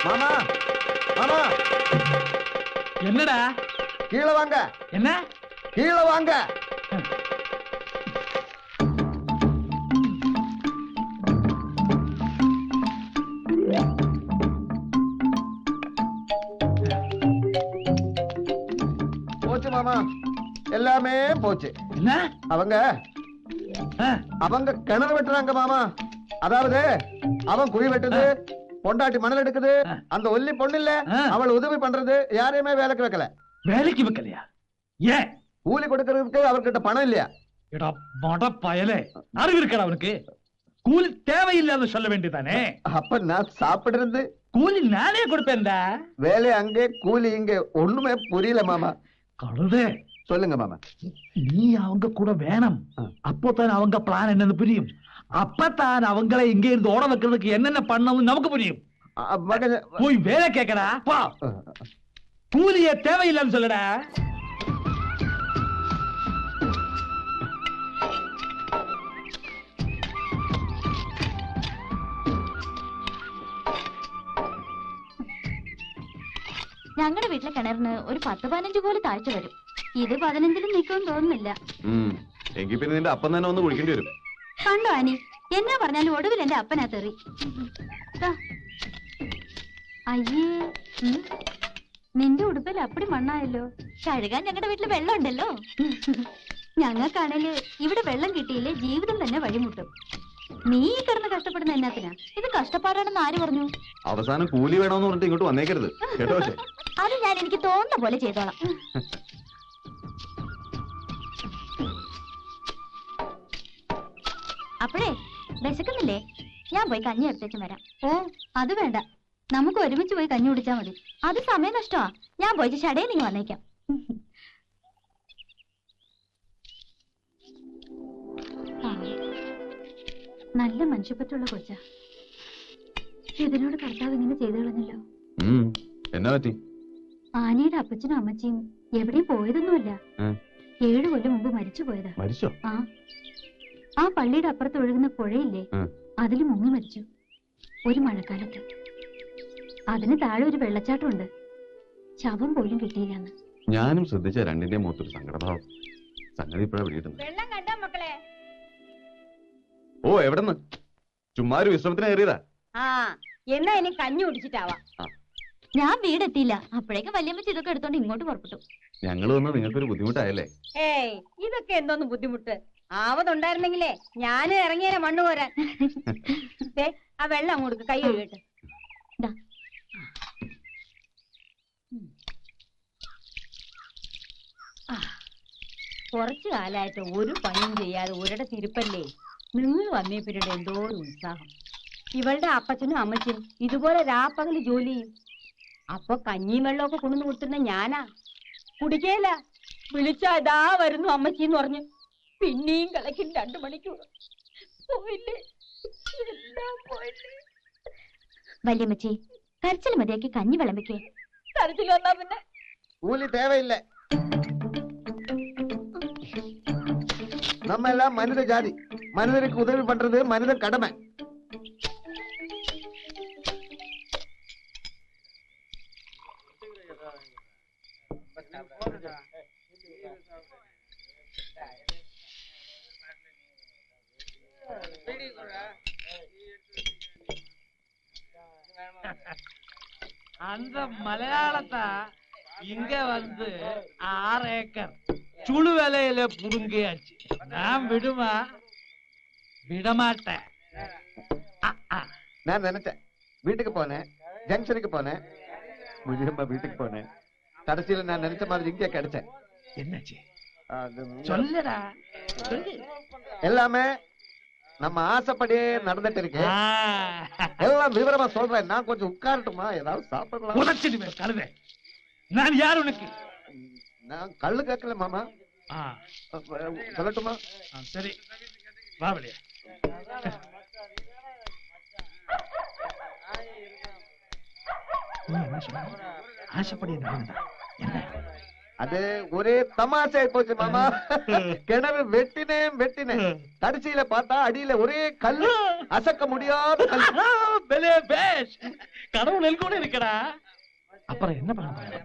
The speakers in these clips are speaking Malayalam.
மாமா மாமா என்னடா? கீழே வாங்க. என்ன? கீழே வாங்க. போச்சு மாமா, எல்லாமே போச்சு. என்ன? அவங்க கிணறு வெட்டுறாங்க மாமா. அதாவது அவன் குழி வெட்டுது, பொண்டாட்டி மணல் எடுக்குது, அந்த ஒல்லி பொண்ணு இல்ல அவள் உதவி பண்றது, யாரையுமே வேலைக்கு வைக்கல. வேலைக்கு வைக்கலையா? ஏன்? கூலி கொடுக்கறதுக்கு அவர்கிட்ட பணம் இல்லையா? பயலே, அறிவு இருக்கா அவனுக்கு? கூலி தேவையில்லாத சொல்ல வேண்டியதானே. அப்ப நான் சாப்பிடுறது கூலி நானே கொடுப்பேன்டா. வேலை அங்கே கூலி இங்கே, ஒண்ணுமே புரியல மாமா. கழுதே, சொல்லுங்க மாமா. நீ அவங்க கூட வேணும், அப்போதான் அவங்க பிளான் என்னன்னு புரியும். அப்பதான் அவங்களை இங்க இருந்து ஓட வைக்கிறதுக்கு என்னென்ன பண்ணணும் நமக்கு புரியும். போய் வேலை கேட்கடா. கூலிய தேவையில்லைன்னு சொல்லடா. ഞങ്ങളുടെ വീട്ടിലെ കിണറിന് ഒരു 10-15 കോല് താഴ്ച വരും. ഇത് 15-ലും നിൽക്കുമെന്ന് തോന്നുന്നില്ല. എങ്കിൽ പിന്നെ നിന്റെ അപ്പം തന്നെ ഒന്ന് കുളിക്കേണ്ടി വരും. കണ്ടോ ആനി, എന്നാ പറഞ്ഞാലും ഒടുവിൽ എന്റെ അപ്പനാ തെറി. അയ്യേ, നിന്റെ ഉടുപ്പിൽ അപ്പടി മണ്ണായല്ലോ. കഴുകാൻ ഞങ്ങളുടെ വീട്ടിൽ വെള്ളം ഉണ്ടല്ലോ. ഞങ്ങൾക്കാണേല് ഇവിടെ വെള്ളം കിട്ടിയില്ലേ ജീവിതം തന്നെ വഴിമുട്ടും. നീ കിടന്ന് കഷ്ടപ്പെടുന്ന എന്നാത്തിനാ? ഇത് കഷ്ടപ്പാടാണെന്ന് ആര് പറഞ്ഞു? അവസാനം കൂലി വേണമെന്ന് പറഞ്ഞിട്ട് ഇങ്ങോട്ട് വന്നേക്കരുത് കേട്ടോ. അത് ഞാൻ എനിക്ക് തോന്നുന്ന പോലെ ചെയ്തോളാം. അപ്പോഴേ വിശക്കുന്നില്ലേ? ഞാൻ പോയി കഞ്ഞി എടുത്തേച്ചും വരാം. ഓ അത് വേണ്ട, നമുക്ക് ഒരുമിച്ച് പോയി കഞ്ഞി കുടിച്ചാൽ മതി. അത് സമയം നഷ്ടമാ. ഞാൻ പോയിട്ട് ഷടേ നിങ്ങൾ വന്നേക്കാം. നല്ല മനുഷ്യപ്പറ്റുള്ള കൊച്ച. ഇതിനോട് കർത്താവ് ഇങ്ങനെ ചെയ്തു കളഞ്ഞല്ലോ. എന്നാ പറ്റി? ആനയുടെ അപ്പച്ചനും അമ്മച്ചിയും എവിടെയും പോയതൊന്നുമില്ല. 7 കൊല്ലം മുമ്പ് മരിച്ചു പോയതാ. ആ പള്ളിയുടെ അപ്പുറത്ത് ഒഴുകുന്ന പുഴയില്ലേ, അതിൽ മുങ്ങി മരിച്ചു ഒരു മഴക്കാലത്ത്. അതിന് താഴെ ഒരു വെള്ളച്ചാട്ടമുണ്ട്. ശവം പോലും കിട്ടിയില്ലെന്ന്. ഞാനും ശ്രദ്ധിച്ച രണ്ടിന്റെ മുഖത്തൊരു സങ്കടഭാവം. സംഗതി ഇപ്പോഴാ വിളിയിട്ടുണ്ട്. ഓ എവിടെന്ന്? ചുമ്മാ ഒരു വിശ്രമത്തിന് കയറിയതാ. എന്നാ ഇനി കഞ്ഞി കുടിച്ചിട്ടാവാ. ഞാൻ വീടെത്തിയില്ല, അപ്പോഴേക്കും വല്യമ്മച്ചി ഇതൊക്കെ എടുത്തോണ്ട് ഇങ്ങോട്ട് പുറപ്പെട്ടു. ഞങ്ങൾ വന്ന് നിങ്ങൾക്കൊരു ബുദ്ധിമുട്ടായല്ലേ? ഏയ് ഇതൊക്കെ എന്തോന്ന് ബുദ്ധിമുട്ട്. ആവതുണ്ടായിരുന്നെങ്കിലേ ഞാനും ഇറങ്ങിയേനെ മണ്ണ് പോരാൻ. ആ വെള്ളം അങ്ങോട്ട് കൈ കഴുകട്ടെ. കുറച്ചു കാലമായിട്ട് ഒരു പണിയും ചെയ്യാതെ ഒരിടത്ത് ഇരിപ്പല്ലേ. നിങ്ങൾ വന്നേ പിന്നീട് എന്തോ ഒരു ഉത്സാഹം. ഇവളുടെ അപ്പച്ചനും അമ്മച്ചനും ഇതുപോലെ രാപ്പകല് ജോലി ചെയ്യും. അപ്പൊ കഞ്ഞിയും വെള്ളമൊക്കെ കൊണ്ടുവന്ന് കൊടുത്തിരുന്ന ഞാനാ കുടിക്കേല. വിളിച്ചാ ഇതാ വരുന്നു അമ്മച്ചിന്ന് പറഞ്ഞു. പിന്നെയും കളക്കും 2 മണിക്കൂർ. പോയില്ലേ, എല്ലാം പോയില്ലേ. വല്യമ്മച്ചി കരച്ചിൽ മതിയാക്കി കഞ്ഞി വിളമ്പിക്കേ. കരച്ചിൽ വന്നാ പിന്നെ കൂലി தேவையில்லை. நம்ம எல்லாம் மனித ஜாதி. மனிதருக்கு உதவி பண்றது மனித கடமை. அந்த மலையாளத்தை இங்க வந்து 6 ஏக்கர் சுழு வேலையில புடுங்கியாச்சு. நான் விடமாட்டேன். நான் நினைச்சேன் வீட்டுக்கு போனேன், ஜங்ஷனுக்கு போனேன், முனியம்மா வீட்டுக்கு போனேன். கடைசியில நான் நினைச்ச மாதிரி இங்கே கிடைச்சேன். என்னாச்சு சொல்லுடா. எல்லாமே நம்ம ஆசைப்படியே நடந்துட்டு இருக்கு. எல்லாம் விவரமா சொல்றேன். நான் கொஞ்சம் உட்காரட்டுமா? ஏதாவது சாப்பிடலாம். உடச்சிடுவேன் கழுதை. நான் யார் உனக்கு? நான் கல்லு கேட்கல மாமா. சொல்லட்டுமா? சரி வா வெளியே. ஆசைப்படி என்ன? அது ஒரே தமாஷை போச்சு மாமா. கிணறு வெட்டினேன். கடைசியில பார்த்தா அடியில ஒரே கல்லு, அசக்க முடியாத கல்லு. கடவுள் எல்கூட இருக்கடா. அப்புறம் என்ன பண்ண போறாங்க?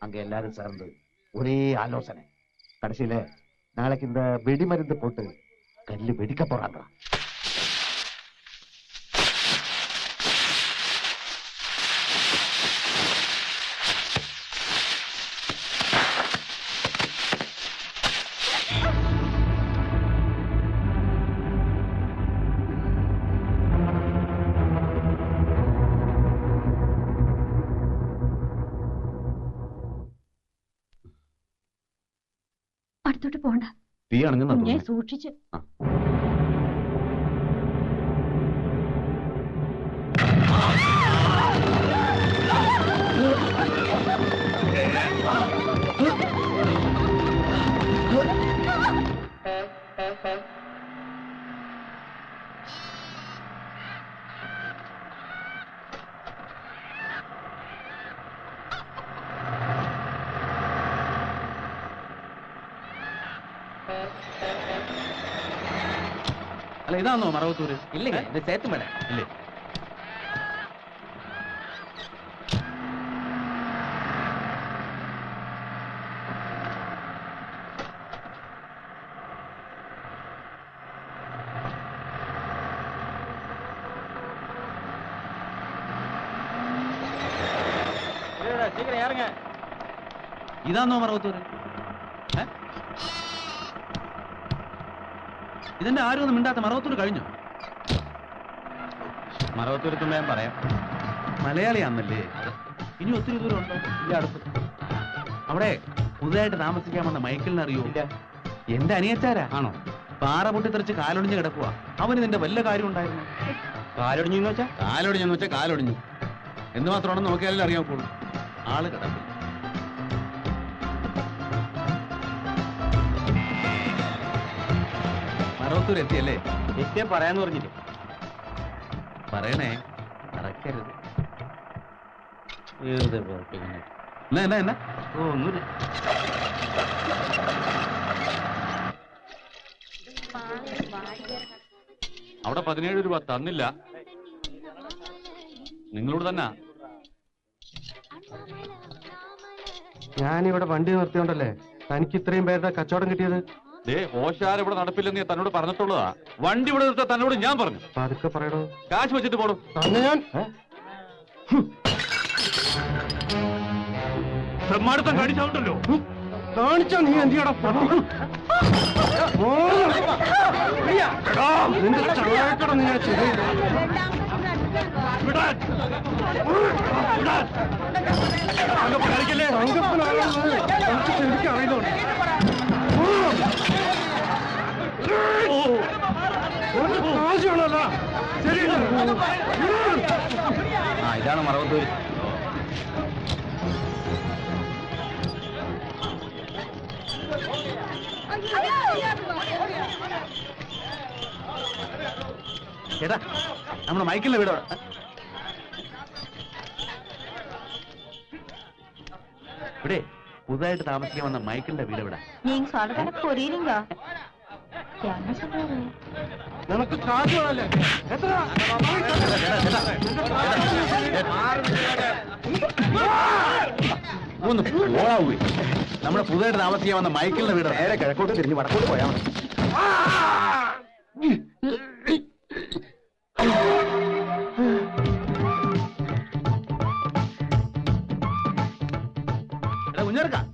அங்க எல்லாரும் சேர்ந்து ஒரே ஆலோசனை. கடைசியில நாளைக்கு இந்த வெடிமருந்து போட்டு கல்லு வெடிக்க போறாங்க. അടുത്തോട്ട് പോണ്ട. തീ അണങ്ങുന്ന സൂക്ഷിച്ച്. അല്ല ഇതാണോ മറവത്തൂര്? இல்லைங்க, இந்த சேத்து மேல. ഇല്ലേ? சீக்கிரம் யாருங்க? ഇതാണോ മറവത്തൂര്? ഇതിന്റെ ആരും ഒന്നും മിണ്ടാത്ത മറവത്തൂര് കഴിഞ്ഞു. മറവത്തൂരത്തുമ്പോ ഞാൻ പറയാം. മലയാളിയാന്നല്ലേ? ഇനി ഒത്തിരി ദൂരം ഉണ്ടോ? ഇല്ല, അടുത്ത്. അവിടെ പുതുതായിട്ട് താമസിക്കാൻ വന്ന മൈക്കിളിനെ അറിയോ? ഇല്ല. എന്റെ അനിയച്ചാരാ. ആണോ? പാറ പൊട്ടിത്തെറിച്ച് കാലൊടിഞ്ഞ് കിടക്കുക. അവന് നിന്റെ വല്ല കാര്യം ഉണ്ടായിരുന്നു? കാലൊടിഞ്ഞു വെച്ചാ? കാലൊടിഞ്ഞെന്ന് വെച്ചാൽ കാലൊടിഞ്ഞു. എന്ത് മാത്രമാണെന്ന് നോക്കിയാലേ അറിയാൻ പോളൂ. ആള് കിടക്കും. മറവത്തൂർ എത്തിയല്ലേ? എത്തിയാ പറയാന്ന് പറഞ്ഞില്ലേ? പറയണേ, മറക്കരുത്. എന്നാ എന്നാ എന്നാ ഓ, ഒന്നുമില്ല. അവിടെ 17 രൂപ തന്നില്ല. നിങ്ങളോട് തന്നെ. ഞാനിവിടെ വണ്ടി നിർത്തിയോണ്ടല്ലേ തനിക്ക് ഇത്രയും പേരുടെ കച്ചവടം കിട്ടിയത്? ഓശാര ഇവിടെ നടപ്പില്ലെന്ന് ഞാൻ തന്നോട് പറഞ്ഞിട്ടുള്ളതാ. വണ്ടി ഇവിടെ നിർത്താൻ തന്നോട് ഞാൻ പറഞ്ഞു. പതുക്കെ പറയണോ. കാശ് വെച്ചിട്ട് പോടും. തന്നെ ഞാൻ തെമ്മാടുത്തം കാണിച്ചോണ്ടല്ലോ. കാണിച്ചാ നീ എന്തിയാടാ? നിന്റെ ചായക്കട നീ ശരിക്കും അറിയുന്നുണ്ട്. ആവശ്യമാണല്ലോ. ശരി, ആ, ഇതാണ് മറവത്തൂര്. ചേട്ടാ, നമ്മുടെ മൈക്കിളിന്റെ വീട് ഇവിടെ പുതുതായിട്ട് താമസിക്കാൻ വന്ന മൈക്കിളിന്റെ വീട് ഇവിടെ. நீங்க சொல்றது எனக்கு புரியுதுங்க. என்ன சொல்றாரு? നിനക്ക് കാശ് വേണല്ലേ? എത്ര? ഒന്ന് പോവാവൂ. നമ്മുടെ പുതുതായിട്ട് താമസിക്കാൻ വന്ന മൈക്കിളിന്റെ വീട് നേരെ കിഴക്കോട്ട് തിരിഞ്ഞ് വടക്കോട്ട് പോയാ മതി. കുഞ്ഞെടുക്കാം.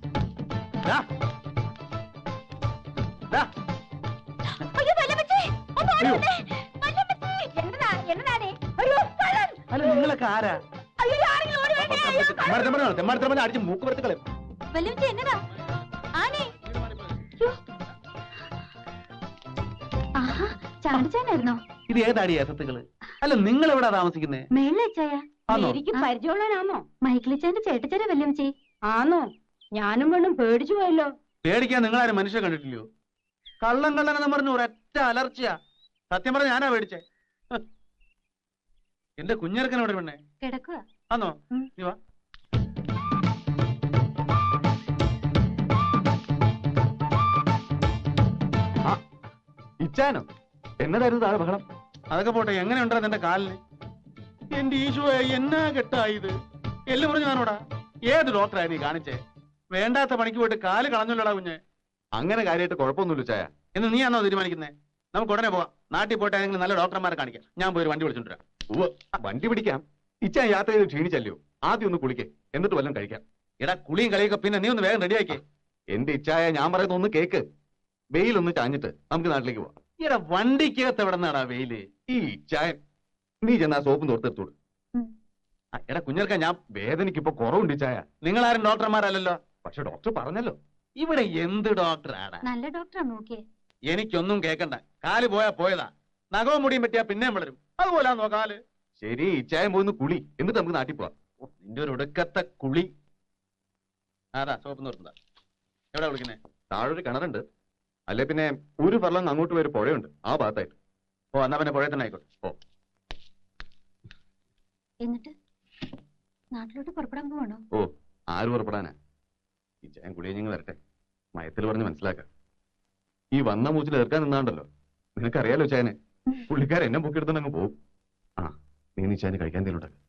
അല്ല, നിങ്ങളൊക്കെ ആരാ? തെമ്മാടത്തമ്മ അടിച്ച് മൂക്ക് വരത്ത് കളയും. ചാടിച്ചാനായിരുന്നോ? ഇത് ഏതാടി ഏസത്തുകള്? അല്ല, നിങ്ങൾ എവിടാ താമസിക്കുന്നേ? മേളിലച്ചായ ആണോ? എനിക്ക് പരിചയമുള്ളവനാണോ? മൈക്കിളിച്ചാന്റെ ചേട്ടച്ചാരെ വല്യമ്മച്ചി. ആണോ? ഞാനും പെണ്ണും പേടിച്ചു പോയല്ലോ. പേടിക്കാൻ നിങ്ങളാരും മനുഷ്യ കണ്ടിട്ടില്ലയോ? കള്ളം കള്ളനെന്ന് പറഞ്ഞു ഒരൊറ്റ അലർച്ചയാ. സത്യം പറഞ്ഞ ഞാനാ പേടിച്ചേ. എന്റെ കുഞ്ഞിറക്കൻ എവിടെ പെണ്ണേ? കിടക്കുക. ആന്നോ? നീ വാ. ഇച്ചാനോ? എന്നതായിരുന്നു താഴെ ബഹളം? അതൊക്കെ പോട്ടെ, എങ്ങനെയുണ്ടോ നിന്റെ കാലിന്? എന്റെ ഈശോയെ എന്നാ കെട്ടായത് എല്ലാം പറഞ്ഞു ഞാനോടാ ഏത് ഡോക്ടറായി നീ കാണിച്ചേ വേണ്ടാത്ത പണിക്ക് പോയിട്ട് കാല് കളഞ്ഞല്ലോടാ കുഞ്ഞെ അങ്ങനെ കാര്യമായിട്ട് കുഴപ്പമൊന്നുമില്ല ചായ. എന്ന് നീയാണോ തീരുമാനിക്കുന്നേ നമുക്ക് ഉടനെ പോവാം നാട്ടിൽ പോയിട്ട് ഏതെങ്കിലും നല്ല ഡോക്ടർമാരെ കാണിക്കാം ഞാൻ പോയി ഒരു വണ്ടി വിളിച്ചോണ്ടിരാം ഉവ്വ്, വണ്ടി പിടിക്കാം. ഇച്ചാ യാത്ര ചെയ്ത് ക്ഷീണിച്ചല്ലോ, ആദ്യം ഒന്ന് കുളിക്കേ, എന്നിട്ട് വല്ലതും കഴിക്കാം. എടാ കുളിയും കളിയൊക്കെ പിന്നെ നീ ഒന്ന് വേഗം റെഡിയാക്കിയേ എന്റെ ഇച്ചായ ഞാൻ പറയുന്ന ഒന്ന് കേക്ക്. വെയിലൊന്ന് ചാഞ്ഞിട്ട് നമുക്ക് നാട്ടിലേക്ക് പോവാം. എടാ വണ്ടിക്കകത്ത് എവിടെ നിന്നാടാ വെയില് ഈ ഇച്ചായ നീ ചെന്നാ സോപ്പും തോർത്തെടുത്തോളൂ. എടാ കുഞ്ഞൽക്ക ഞാൻ വേദനയ്ക്ക് ഇപ്പൊ കുറവുണ്ട് ഇച്ചായ. നിങ്ങളാരും ഡോക്ടർമാരല്ലല്ലോ പക്ഷെ ഡോക്ടർ പറഞ്ഞല്ലോ. ഇവിടെ എന്ത് ഡോക്ടറാടാ നല്ല ഡോക്ടറാ നോക്കിയേ. എനിക്കൊന്നും കേക്കണ്ട കാല് പോയാ പോയതാ നഖവും മുടിയും പറ്റിയാ പിന്നെയും വളരും അതുപോലാന്നോ കാല് ശരി, ഇച്ചായം പോയിന്ന് കുളി, എന്നിട്ട് നമുക്ക് നാട്ടിൽ പോവാം. ഓ, നിന്റെ ഒരു ഒടുക്കത്തെ കുളി അതാ സോപ്പ് നിർത്തുക എവിടെ വിളിക്കുന്നേ താഴൊരു കിണറുണ്ട്, അല്ലെ പിന്നെ ഒരു ഫർലങ് അങ്ങോട്ട് പോയൊരു പുഴയുണ്ട്, ആ ഭാഗത്തായിട്ട്. ഓ എന്നാ പിന്നെ പുഴയിൽ തന്നെ ആയിക്കോട്ടെ ഓ, എന്നിട്ട് നാട്ടിലോട്ട് പുറപ്പെടാൻ പോവാണോ? ഓ, ആര് പുറപ്പെടാനാ? ഇച്ചായം കുളിയഞ്ഞങ്ങ് വരട്ടെ, മയത്തിൽ പറഞ്ഞ് മനസ്സിലാക്കാം. ഈ വന്ന മൂച്ചിൽ ഏർക്കാൻ നിന്നാണ്ടല്ലോ, നിനക്കറിയാലോ ചായനെ, പുള്ളിക്കാരൻ എന്നെ പൊക്കിയെടുത്തോണ്ട് അങ്ങ് പോകും. ആ, നീ ചായന് കഴിക്കാൻ എന്തെങ്കിലും ഉണ്ടാക്കാം.